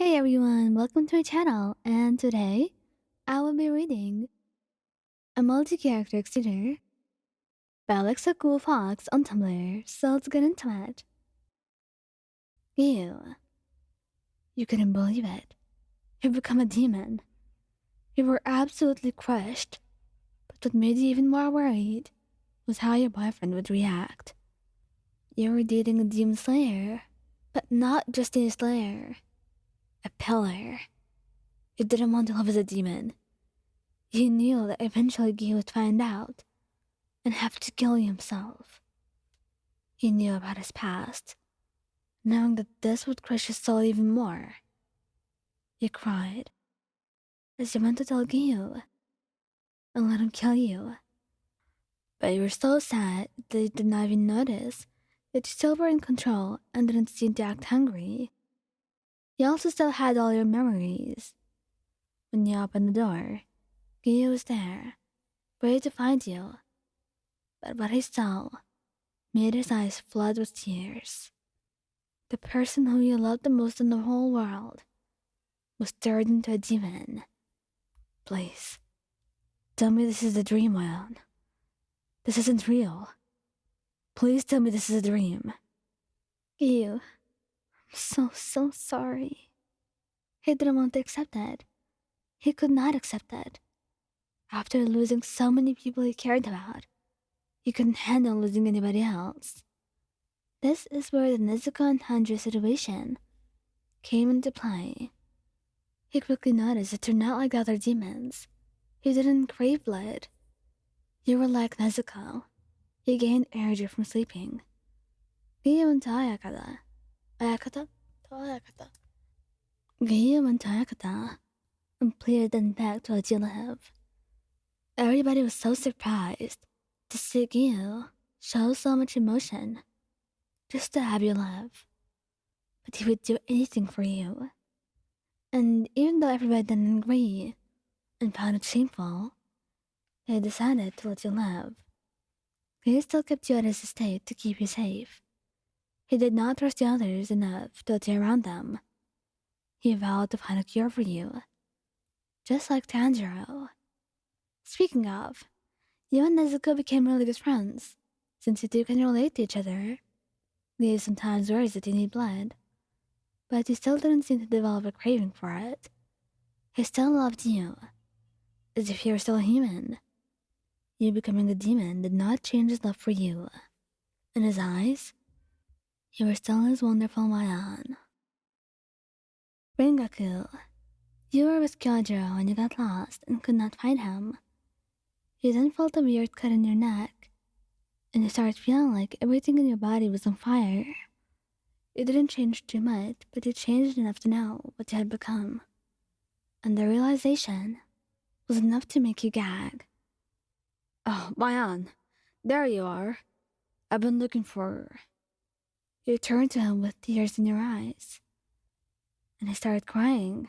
Hey everyone, welcome to my channel, and today I will be reading a multi-character exterior by Alexa Cool Fox on Tumblr, so let's get into it. You couldn't believe it. You've become a demon. You were absolutely crushed, but what made you even more worried was how your boyfriend would react. You were dating a demon slayer, but not just a slayer, a pillar. You didn't want to live as a demon. You knew that eventually Giyu would find out and have to kill you himself. He knew about his past, knowing that this would crush his soul even more. You cried as you went to tell Giyu and let him kill you. But you were so sad that you did not even notice that you still were in control and didn't seem to act hungry. You also still had all your memories. When you opened the door, Giyu was there, ready to find you. But what he saw made his eyes flood with tears. The person whom you loved the most in the whole world was turned into a demon. Please, tell me this is a dream, Wayan. This isn't real. Please tell me this is a dream. I'm so sorry. He didn't want to accept that. He could not accept that. After losing so many people he cared about, he couldn't handle losing anybody else. This is where the Nezuko and Tanjiro situation came into play. He quickly noticed that you're not like the other demons. You didn't crave blood. You were like Nezuko. You gained energy from sleeping. Giyu went to Ayakata and pleaded and begged to let you live. Everybody was so surprised to see Giyu show so much emotion just to have you live. But he would do anything for you. And even though everybody didn't agree and found it shameful, they decided to let you live. He still kept you at his estate to keep you safe. He did not trust the others enough to let you around them. He vowed to find a cure for you, just like Tanjiro. Speaking of, you and Nezuko became really good friends, since you two can relate to each other. He sometimes worries that you need blood, but you still didn't seem to develop a craving for it. He still loved you, as if you were still a human. You becoming a demon did not change his love for you. In his eyes, you were still his wonderful Mayan. Rengoku, you were with Kyojuro when you got lost and could not find him. You then felt a weird cut in your neck, and you started feeling like everything in your body was on fire. You didn't change too much, but you changed enough to know what you had become. And the realization was enough to make you gag. Oh, Mayan, there you are. I've been looking for... You turned to him with tears in your eyes, and he started crying,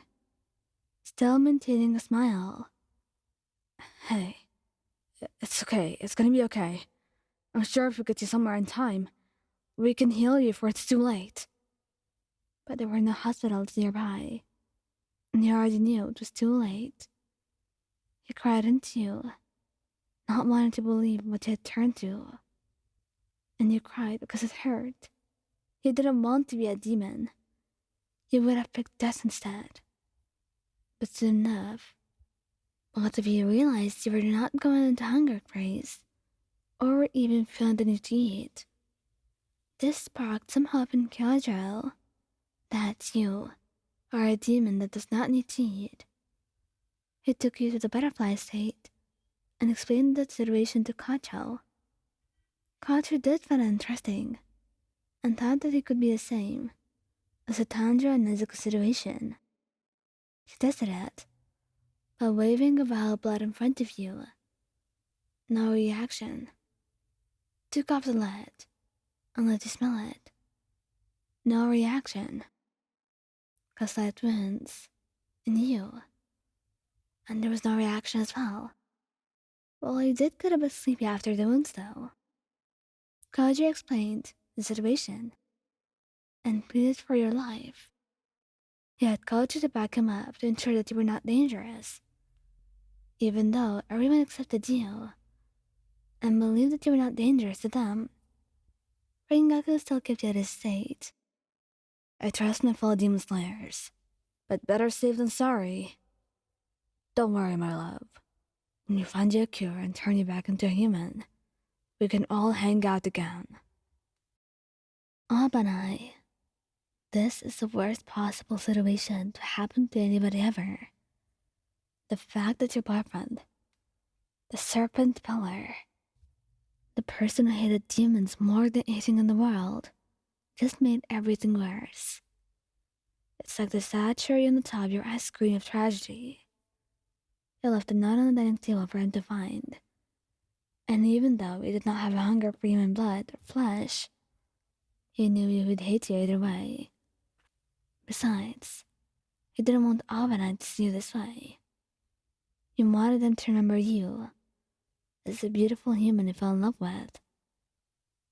still maintaining a smile. Hey, it's okay. It's gonna be okay. I'm sure if we get you somewhere in time, we can heal you before it's too late. But there were no hospitals nearby, and you already knew it was too late. He cried into you, not wanting to believe what you had turned to. And you cried because it hurt. You didn't want to be a demon. You would have picked death instead. But soon enough, both of you realized you were not going into hunger craze, or even feeling the need to eat. This sparked some hope in Kyojuro that you are a demon that does not need to eat. He took you to the butterfly state and explained the situation to Kacho. Kacho did find it interesting and thought that it could be the same as the Tanjiro and Nezuko situation. She tested it by waving a vial of blood in front of you. No reaction. Took off the lid and let you smell it. No reaction. Cause light wounds in you. And there was no reaction as well. Well, you did get a bit sleepy after the wounds though. Koji explained the situation and pleaded for your life. He had coached you to back him up to ensure that you were not dangerous, even though everyone accepted you and believed that you were not dangerous to them. Rengoku still kept you at his state. I trust my fellow demon slayers, but better safe than sorry. Don't worry, my love. When you find your cure and turn you back into a human, we can all hang out again. Obanai, this is the worst possible situation to happen to anybody ever. The fact that your boyfriend, the serpent pillar, the person who hated demons more than anything in the world, just made everything worse. It's like the sad cherry on the top of your ice cream of tragedy. You left a note on the dining table for him to find. And even though he did not have a hunger for human blood or flesh, he knew he would hate you either way. Besides, he didn't want Obanai to see you this way. You wanted him to remember you as the beautiful human he fell in love with.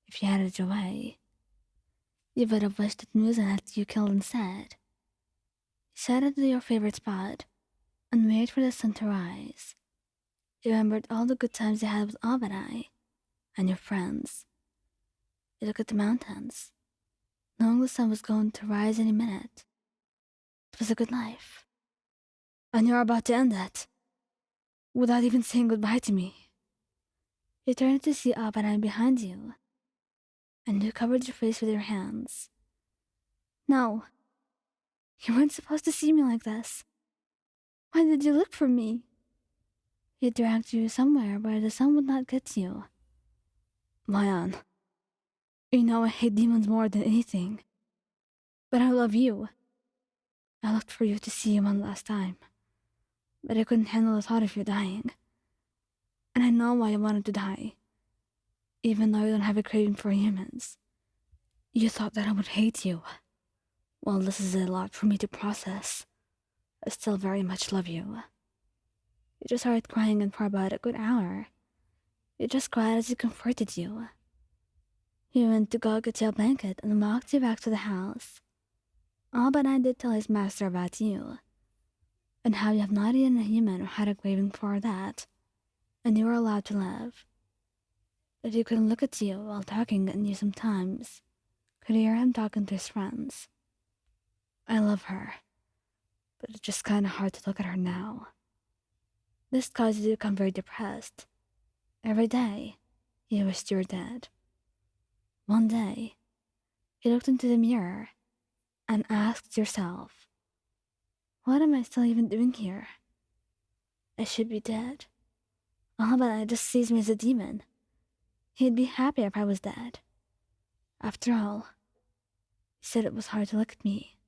If you had it your way, you would have wished that Musa had you killed instead. You sat into your favorite spot and waited for the sun to rise. You remembered all the good times you had with Obanai and your friends. You looked at the mountains, knowing the sun was going to rise any minute. It was a good life. And you're about to end it, without even saying goodbye to me. You turned to see Obanai behind you, and you covered your face with your hands. No, you weren't supposed to see me like this. Why did you look for me? He dragged you somewhere where the sun would not get you. Mayan, you know I hate demons more than anything. But I love you. I looked for you to see you one last time, but I couldn't handle the thought of you dying. And I know why you wanted to die. Even though you don't have a craving for humans. You thought that I would hate you. Well, this is a lot for me to process. I still very much love you. You just started crying and for about a good hour. You just cried as he comforted you. He went to go get you a blanket and walked you back to the house. All but I did tell his master about you, and how you have not eaten a human or had a craving for that, and you were allowed to live. That you could look at you while talking and you sometimes could hear him talking to his friends. I love her, but it's just kinda hard to look at her now. This causes you to become very depressed. Every day, you wished you were dead. One day, you looked into the mirror and asked yourself, what am I still even doing here? I should be dead. Obanai just sees me as a demon. He'd be happy if I was dead. After all, he said it was hard to look at me,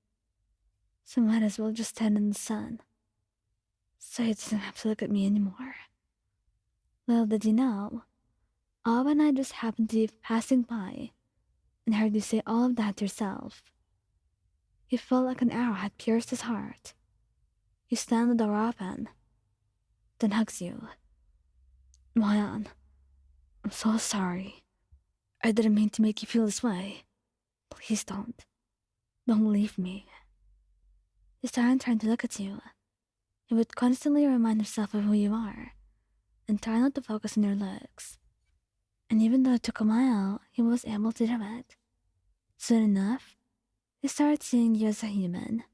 so might as well just stand in the sun, so he doesn't have to look at me anymore. Little did you know, Obanai just happened to be passing by and heard you say all of that yourself. He felt like an arrow had pierced his heart. He slammed the door open, then hugs you. Mayan, I'm so sorry. I didn't mean to make you feel this way. Please don't. Don't leave me. He started trying to look at you. He would constantly remind himself of who you are, and try not to focus on your looks. And even though it took a while, he was able to do it. Soon enough, he started seeing you as a human.